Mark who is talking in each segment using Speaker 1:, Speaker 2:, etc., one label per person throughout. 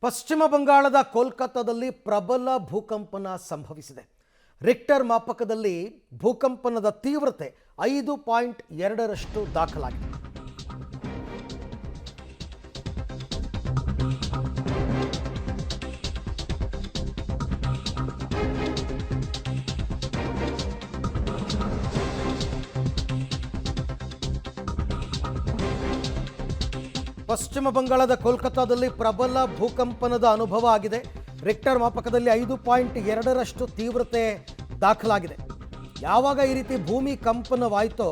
Speaker 1: ಪಶ್ಚಿಮ ಬಂಗಾಳದ ಕೋಲ್ಕತ್ತಾದಲ್ಲಿ ಪ್ರಬಲ ಭೂಕಂಪನ ಸಂಭವಿಸಿದೆ. ರಿಕ್ಟರ್ ಮಾಪಕದಲ್ಲಿ ಭೂಕಂಪನದ ತೀವ್ರತೆ 5.2ರಷ್ಟು ದಾಖಲಾಗಿದೆ. ಪಶ್ಚಿಮ ಬಂಗಾಳದ ಕೋಲ್ಕತ್ತಾದಲ್ಲಿ ಪ್ರಬಲ ಭೂಕಂಪನದ ಅನುಭವ ಆಗಿದೆ. ರಿಕ್ಟರ್ ಮಾಪಕದಲ್ಲಿ 5.2ರಷ್ಟು ತೀವ್ರತೆ ದಾಖಲಾಗಿದೆ. ಯಾವಾಗ ಈ ರೀತಿ ಭೂಮಿ ಕಂಪನವಾಯಿತೋ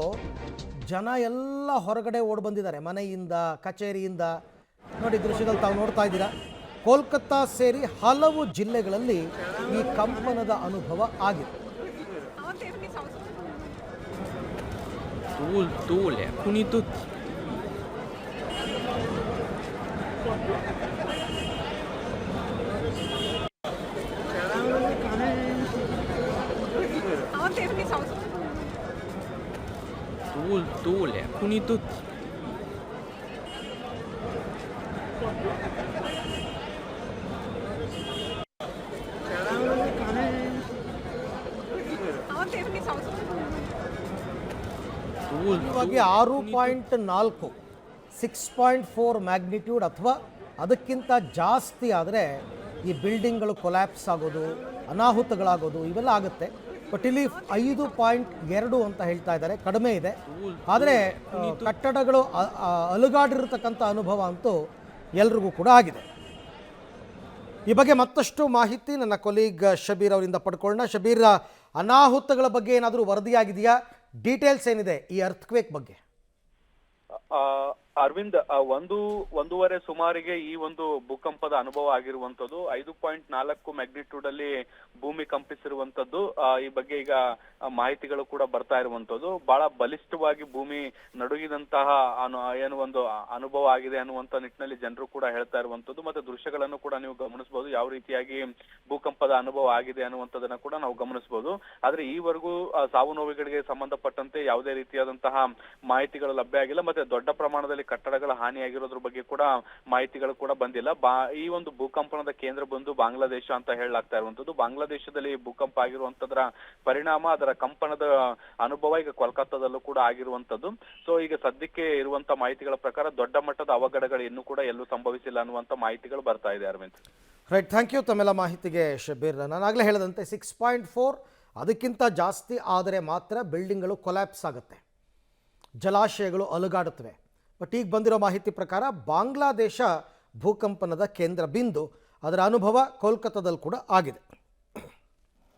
Speaker 1: ಜನ ಎಲ್ಲ ಹೊರಗಡೆ ಓಡಿ ಬಂದಿದ್ದಾರೆ, ಮನೆಯಿಂದ, ಕಚೇರಿಯಿಂದ. ನೋಡಿ, ದೃಶ್ಯದಲ್ಲಿ ತಾವು ನೋಡ್ತಾ ಇದ್ದೀರಾ, ಕೋಲ್ಕತ್ತಾ ಸೇರಿ ಹಲವು ಜಿಲ್ಲೆಗಳಲ್ಲಿ ಈ ಕಂಪನದ ಅನುಭವ ಆಗಿದೆ.
Speaker 2: Tuule, kuni tutti.
Speaker 1: ಇವಾಗ 6.4 6.4 ಮ್ಯಾಗ್ನಿಟ್ಯೂಡ್ ಅಥವಾ ಅದಕ್ಕಿಂತ ಜಾಸ್ತಿ ಆದರೆ ಈ ಬಿಲ್ಡಿಂಗ್ಗಳು ಕೊಲ್ಯಾಪ್ಸ್ ಆಗೋದು, ಅನಾಹುತಗಳಾಗೋದು ಇವೆಲ್ಲ ಆಗುತ್ತೆ. ಬಟ್ ಇಲ್ಲಿ 5.2 ಅಂತ ಹೇಳ್ತಾ ಇದ್ದಾರೆ, ಕಡಿಮೆ ಇದೆ. ಆದರೆ ಕಟ್ಟಡಗಳು ಅಲುಗಾಡಿರತಕ್ಕಂಥ ಅನುಭವ ಅಂತೂ ಎಲ್ರಿಗೂ ಕೂಡ ಆಗಿದೆ. ಈ ಬಗ್ಗೆ ಮತ್ತಷ್ಟು ಮಾಹಿತಿ ನನ್ನ ಕೊಲೀಗ್ ಶಬೀರ್ ಅವರಿಂದ ಪಡ್ಕೊಳ್ಳೋಣ. ಶಬೀರ್, ಅನಾಹುತಗಳ ಬಗ್ಗೆ ಏನಾದರೂ ವರದಿಯಾಗಿದೆಯಾ? ಡೀಟೇಲ್ಸ್ ಏನಿದೆ ಈ ಅರ್ಥಕ್ವೇಕ್ ಬಗ್ಗೆ?
Speaker 3: ಅರವಿಂದ್, ಒಂದೂವರೆ ಸುಮಾರಿಗೆ ಈ ಒಂದು ಭೂಕಂಪದ ಅನುಭವ ಆಗಿರುವಂತದ್ದು. 5.4 ಮ್ಯಾಗ್ನಿಟ್ಯೂಡ್ ಅಲ್ಲಿ ಭೂಮಿ ಕಂಪಿಸಿರುವಂತದ್ದು. ಈ ಬಗ್ಗೆ ಈಗ ಮಾಹಿತಿಗಳು ಕೂಡ ಬರ್ತಾ ಇರುವಂತದ್ದು. ಬಹಳ ಬಲಿಷ್ಠವಾಗಿ ಭೂಮಿ ನಡುಗಿದಂತಹ ಏನು ಒಂದು ಅನುಭವ ಆಗಿದೆ ಅನ್ನುವಂತ ನಿಟ್ಟಿನಲ್ಲಿ ಜನರು ಕೂಡ ಹೇಳ್ತಾ ಇರುವಂತದ್ದು. ಮತ್ತೆ ದೃಶ್ಯಗಳನ್ನು ಕೂಡ ನೀವು ಗಮನಿಸಬಹುದು, ಯಾವ ರೀತಿಯಾಗಿ ಭೂಕಂಪದ ಅನುಭವ ಆಗಿದೆ ಅನ್ನುವಂಥದ್ದನ್ನ ಕೂಡ ನಾವು ಗಮನಿಸಬಹುದು. ಆದ್ರೆ ಈವರೆಗೂ ಸಾವು ನೋವುಗಳಿಗೆ ಸಂಬಂಧಪಟ್ಟಂತೆ ಯಾವುದೇ ರೀತಿಯಾದಂತಹ ಮಾಹಿತಿಗಳು ಲಭ್ಯ ಆಗಿಲ್ಲ. ಮತ್ತೆ ದೊಡ್ಡ ಪ್ರಮಾಣದಲ್ಲಿ ಕಟ್ಟಡಗಳ ಹಾನಿಯಾಗಿರೋದ್ರ ಬಗ್ಗೆ ಕೂಡ ಮಾಹಿತಿಗಳು ಕೂಡ ಬಂದಿಲ್ಲ. ಈ ಒಂದು ಭೂಕಂಪನದ ಕೇಂದ್ರ ಬಂದು ಬಾಂಗ್ಲಾದೇಶ ಅಂತ ಹೇಳಲಾಗ್ತಾ ಇರುವಂತದ್ದು. ಬಾಂಗ್ಲಾದೇಶದಲ್ಲಿ ಭೂಕಂಪ ಆಗಿರುವಂತದ್ರ ಪರಿಣಾಮ, ಅದರ ಕಂಪನದ ಅನುಭವ ಈಗ ಕೋಲ್ಕತ್ತಾದಲ್ಲೂ ಕೂಡ ಆಗಿರುವಂತದ್ದು. ಸೊ ಈಗ ಸದ್ಯಕ್ಕೆ ಇರುವಂತ ಮಾಹಿತಿಗಳ ಪ್ರಕಾರ ದೊಡ್ಡ ಮಟ್ಟದ ಅವಘಡಗಳು ಇನ್ನೂ ಕೂಡ ಎಲ್ಲೂ ಸಂಭವಿಸಿಲ್ಲ ಅನ್ನುವಂತ ಮಾಹಿತಿಗಳು ಬರ್ತಾ ಇದೆ. ಅರವಿಂದ್,
Speaker 1: ರೈಟ್, ಥ್ಯಾಂಕ್ ಯು ತಮ್ಮೆಲ್ಲ ಮಾಹಿತಿಗೆ ಶಬೀರ್. ನಾನಾಗಲೇ ಹೇಳಿದಂತೆ 6.4 ಅದಕ್ಕಿಂತ ಜಾಸ್ತಿ ಆದರೆ ಮಾತ್ರ ಬಿಲ್ಡಿಂಗ್ಗಳು ಕೊಲ್ಯಾಪ್ಸ್ ಆಗುತ್ತೆ, ಜಲಾಶಯಗಳು ಅಲುಗಾಡುತ್ತವೆ. ಬಟ್ ಈಗ ಬಂದಿರೋ ಮಾಹಿತಿ ಪ್ರಕಾರ ಬಾಂಗ್ಲಾದೇಶ ಭೂಕಂಪನದ ಕೇಂದ್ರ ಬಿಂದು, ಅದರ ಅನುಭವ ಕೋಲ್ಕತ್ತಾದಲ್ಲಿ ಕೂಡ ಆಗಿದೆ.